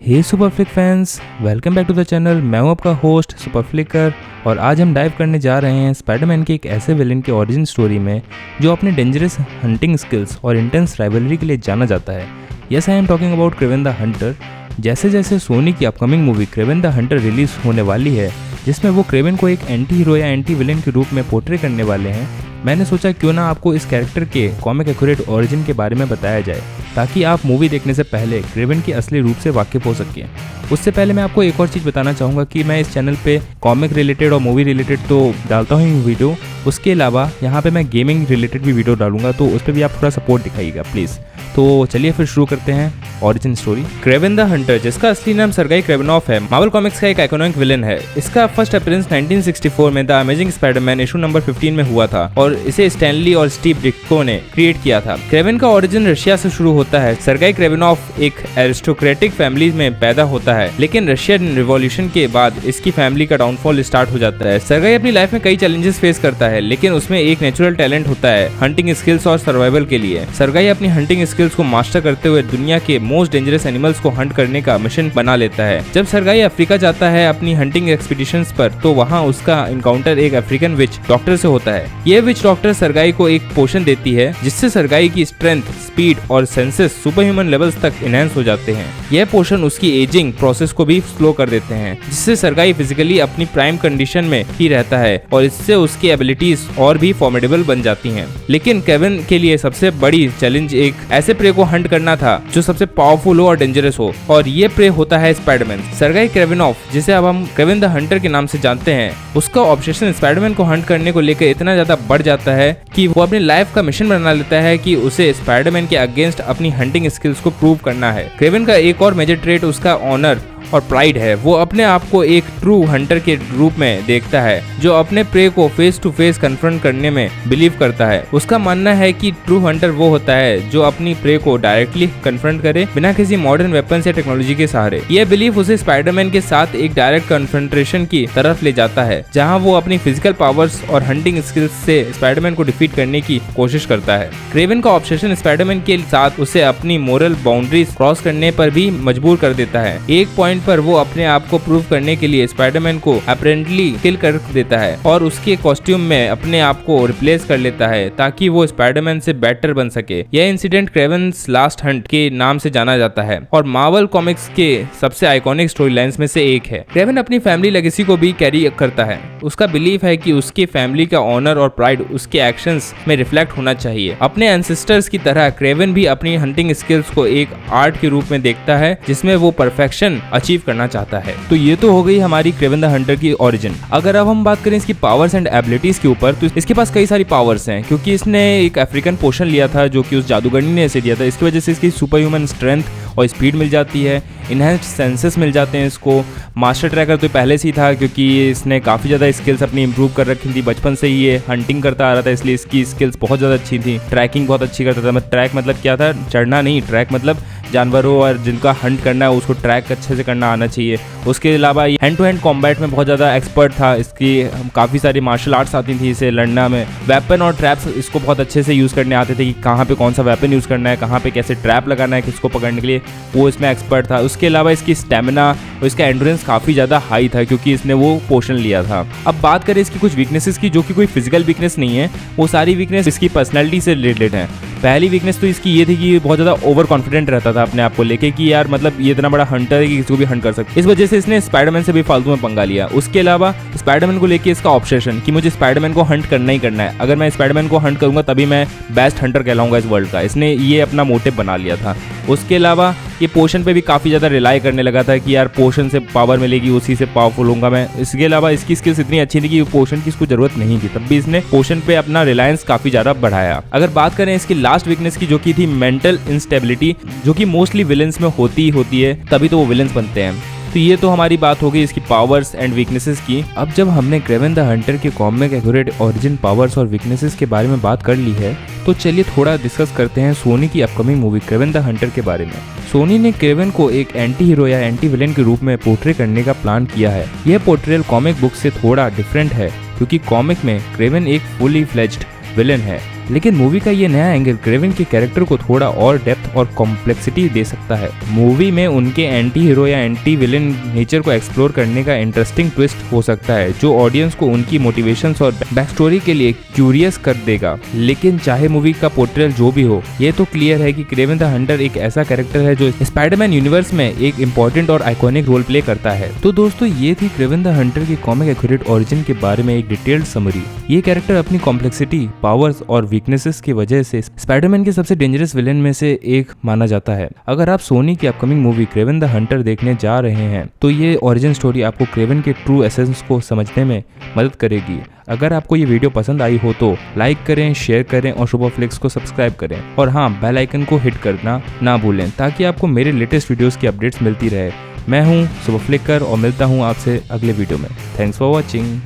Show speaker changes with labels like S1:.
S1: हे सुपरफ्लिक fans, welcome back to the channel. मैं हूं आपका होस्ट सुपरफ्लिकर और आज हम डाइव करने जा रहे हैं स्पाइडरमैन के एक ऐसे विलेन के ओरिजिन स्टोरी में जो अपने डेंजरस हंटिंग स्किल्स और इंटेंस राइवलरी के लिए जाना जाता है। Yes, I am talking about Kraven the Hunter. जैसे जैसे सोनी की upcoming movie Kraven the Hunter release होने वाली है, जिसमें वो क्रेवन को एक एंटी हीरो या एंटी विलेन के रूप में पोर्ट्रे करने वाले हैं, मैंने सोचा क्यों ना आपको इस कैरेक्टर के कॉमिक एक्यूरेट ओरिजिन के बारे में बताया जाए, ताकि आप मूवी देखने से पहले क्रेवन के असली रूप से वाकिफ हो सकें। उससे पहले मैं आपको एक और चीज़ बताना चाहूँगा कि मैं इस चैनल पे कॉमिक रिलेटेड और मूवी रिलेटेड तो डालता हूँ वीडियो, उसके अलावा यहाँ पे मैं गेमिंग रिलेटेड भी वीडियो डालूंगा, तो उस पर भी आप थोड़ा सपोर्ट दिखाइएगा प्लीज़। तो चलिए फिर शुरू करते हैं origin story. Kraven the Hunter, जिसका असली नाम सर्गेई क्रेवनॉफ है, मार्वल कॉमिक्स का एक आइकॉनिक विलेन है। इसका फर्स्ट अपीयरेंस 1964 में the amazing Spiderman issue number 15 में हुआ था और इसे स्टैनली और स्टीव डिट्को ने क्रिएट किया था। क्रेवन का ओरिजिन रशिया से शुरू होता है। सर्गेई क्रेवनॉफ एक एरिस्टोक्रेटिक फैमिली में पैदा होता है, लेकिन रशियन रिवॉल्यूशन के बाद इसकी फैमिली का डाउनफॉल स्टार्ट हो जाता है। सर्गेई अपनी लाइफ में कई चैलेंजेस फेस करता है, लेकिन उसमें एक नेचुरल टैलेंट होता है हंटिंग स्किल्स और सर्वाइवल के लिए। सर्गेई अपनी हंटिंग स्किल्स को मास्टर करते हुए दुनिया के मोस्ट डेंजरस एनिमल्स को हंट करने का मिशन बना लेता है। जब सर्गेई अफ्रीका जाता है अपनी हंटिंग एक्सपीडिशंस पर, तो वहाँ उसका इनकाउंटर एक अफ्रीकन विच डॉक्टर से होता है। ये विच डॉक्टर सर्गेई को एक पोशन देती है, जिससे सर्गेई की स्ट्रेंथ, स्पीड और सेंसेस सुपर ह्यूमन लेवल्स तक इनहेंस हो जाते हैं। यह पोशन उसकी एजिंग प्रोसेस को भी स्लो कर देते हैं, जिससे सर्गेई फिजिकली अपनी प्राइम कंडीशन में ही रहता है और इससे उसकी एबिलिटीज और भी फॉर्मिडेबल बन जाती हैं। लेकिन केविन के लिए सबसे बड़ी चैलेंज एक ऐसे प्रे को हंट करना था जो सबसे पावरफुल हो और डेंजरस हो, और ये प्रे होता है स्पाइडरमैन। सर्गेई क्रेवनॉफ, जिसे अब हम क्रेवन द हंटर के नाम से जानते हैं, उसका ऑब्सेशन स्पाइडरमैन को हंट करने को लेकर इतना ज्यादा बढ़ जाता है कि वो अपनी लाइफ का मिशन बना लेता है कि उसे स्पाइडरमैन के अगेंस्ट अपनी हंटिंग स्किल्स को प्रूव करना है। क्रेवन का एक और मेजर ट्रेट उसका ऑनर और प्राइड है। वो अपने आप को एक ट्रू हंटर के रूप में देखता है, जो अपने प्रे को फेस टू फेस कन्फ्रंट करने में बिलीव करता है। उसका मानना है कि ट्रू हंटर वो होता है जो अपनी प्रे को डायरेक्टली कन्फ्रंट करे, बिना किसी मॉडर्न वेपन्स या टेक्नोलॉजी के सहारे। यह बिलीफ उसे स्पाइडरमैन के साथ एक डायरेक्ट कन्फ्रंटेशन की तरफ ले जाता है, जहां वो अपनी फिजिकल पावर्स और हंटिंग स्किल्स से स्पाइडरमैन को डिफीट करने की कोशिश करता है। क्रेवन का ऑब्सेशन स्पाइडरमैन के साथ उसे अपनी मोरल बाउंड्रीज क्रॉस करने पर भी मजबूर कर देता है। एक पॉइंट पर वो अपने आप को प्रूव करने के लिए स्पाइडरमैन को अपेरेंटली किल कर देता है और उसके कॉस्ट्यूम में अपने आप को रिप्लेस कर लेता है, ताकि वो स्पाइडरमैन से बेटर बन सके। यह इंसिडेंट क्रेवन्स लास्ट हंट के नाम से जाना जाता है और मार्वल कॉमिक्स के सबसे आइकॉनिक स्टोरी लाइन्स में से एक है। क्रेवन अपनी फैमिली लेगेसी को भी कैरी करता है। उसका बिलीफ है कि उसकी फैमिली का ऑनर और प्राइड उसके एक्शंस में रिफ्लेक्ट होना चाहिए। अपने एंसेस्टर्स की तरह क्रेवन भी अपनी हंटिंग स्किल्स को एक आर्ट के रूप में देखता है, जिसमें वो परफेक्शन अचीव करना चाहता है। तो ये तो हो गई हमारी क्रेवन द हंटर की ओरिजिन। अगर अब हम बात करें इसकी पावर्स एंड एबिलिटीज के ऊपर, तो इसके पास कई सारी पावर्स हैं, क्योंकि इसने एक अफ्रीकन पोशन लिया था जो कि उस जादूगरनी ने इसे दिया था। इसकी वजह से इसकी सुपर ह्यूमन स्ट्रेंथ और स्पीड मिल जाती है, इनहेंस्ड सेंसेस मिल जाते हैं इसको। मास्टर ट्रैकर तो पहले से ही था, क्योंकि इसने काफ़ी ज़्यादा स्किल्स अपनी इंप्रूव कर रखी थी। बचपन से ही ये हंटिंग करता आ रहा था, इसलिए इसकी स्किल्स बहुत ज़्यादा अच्छी थी। ट्रैकिंग बहुत अच्छी करता था। ट्रैक मतलब क्या था? चढ़ना नहीं, ट्रैक मतलब जानवरों और जिनका हंट करना है उसको ट्रैक अच्छे से करना आना चाहिए। उसके अलावा हैंड टू हैंड कॉम्बैट में बहुत ज़्यादा एक्सपर्ट था। इसकी काफ़ी सारी मार्शल आर्ट्स आती थी इसे लड़ना में। वेपन और ट्रैप्स इसको बहुत अच्छे से यूज़ करने आते थे कि कहाँ पे कौन सा वेपन यूज़ करना है, कहाँ पे कैसे ट्रैप लगाना है किसको पकड़ने के लिए, वो इसमें एक्सपर्ट था। उसके अलावा इसकी स्टेमिना और इसका एंड्योरेंस काफ़ी ज़्यादा हाई था, क्योंकि इसने वो पोशन लिया था। अब बात करें इसकी कुछ वीकनेसेस की, जो कि कोई फिजिकल वीकनेस नहीं है, वो सारी वीकनेस इसकी पर्सनैलिटी से रिलेटेड है। पहली वीकनेस तो इसकी ये थी कि बहुत ज़्यादा ओवर कॉन्फिडेंट रहता था अपने आप को लेके कि यार मतलब ये इतना बड़ा हंटर है कि किसी को भी हंट कर सकता है। इस वजह से इसने स्पाइडरमैन से भी फालतू में पंगा लिया। उसके अलावा स्पाइडरमैन को लेके इसका ऑब्सेशन कि मुझे स्पाइडरमैन को हंट करना ही करना है, अगर मैं स्पाइडरमैन को हंट करूंगा तभी मैं बेस्ट हंटर कहलाऊंगा इस वर्ल्ड का। इसने ये अपना मोटिव बना लिया था। उसके अलावा ये पोशन पे भी काफ़ी ज़्यादा रिलाई करने लगा था कि यार पोशन से पावर मिलेगी, उसी से पावरफुल होऊंगा मैं। इसके अलावा इसकी स्किल्स इतनी अच्छी थी कि पोशन की इसको जरूरत नहीं थी, तब भी इसने पोशन पे अपना रिलायंस काफ़ी ज़्यादा बढ़ाया। अगर बात करें इसकी लास्ट वीकनेस की, जो कि थी मेंटल इंस्टेबिलिटी, जो कि मोस्टली विलेंस में होती है, तभी तो वो विलेंस बनते हैं। तो ये तो हमारी बात हो गई इसकी पावर्स एंड वीकनेसेस की। अब जब हमने क्रेवन द हंटर के कॉमिक एक्यूरेट ओरिजिन पावर्स और वीकनेसेस के बारे में बात कर ली है, तो चलिए थोड़ा डिस्कस करते हैं सोनी की upcoming movie Kraven the Hunter के बारे में। सोनी ने क्रेवन को एक एंटी हीरो या एंटी विलेन के रूप में पोर्ट्रे करने का प्लान किया है। यह पोर्ट्रेल कॉमिक बुक से थोड़ा डिफरेंट है, क्योंकि कॉमिक में क्रेवन एक फुली फ्लेज्ड विलेन है, लेकिन मूवी का ये नया एंगल क्रेवन के कैरेक्टर को थोड़ा और डेप्थ और कॉम्प्लेक्सिटी दे सकता है। मूवी में उनके एंटी हीरो या एंटी विलेन नेचर को एक्सप्लोर करने का इंटरेस्टिंग ट्विस्ट हो सकता है जो ऑडियंस को उनकी मोटिवेशंस और बैक स्टोरी के लिए क्यूरियस कर देगा। लेकिन चाहे मूवी का पोर्ट्रेल जो भी हो, ये तो क्लियर है कि क्रेवन द हंटर एक ऐसा कैरेक्टर है जो स्पाइडरमैन यूनिवर्स में एक इंपॉर्टेंट और आइकॉनिक रोल प्ले करता है। तो दोस्तों, ये थी क्रेवन द हंटर की कॉमिक एक्यूरेट ओरिजिन के बारे में एक डिटेल्ड समरी। ये कैरेक्टर अपनी कॉम्प्लेक्सिटी, पावर्स और वीकनेसेस की वजह से स्पाइडरमैन के सबसे डेंजरस विलेन में से एक माना जाता है। अगर आप सोनी की upcoming movie Kraven the Hunter देखने जा रहे हैं तो ये ओरिजिन स्टोरी आपको क्रेवन के ट्रू एसेंस को समझने में मदद करेगी। अगर आपको ये वीडियो पसंद आई हो तो लाइक करें, शेयर करें और सुपरफ्लिक्स को सब्सक्राइब करें। और हाँ, बेल आइकन को हिट करना ना भूलें ताकि आपको मेरे लेटेस्ट वीडियोस की अपडेट्स मिलती रहे। मैं हूँ सुपरफ्लिकर और मिलता हूँ आपसे अगले वीडियो में। Thanks for watching.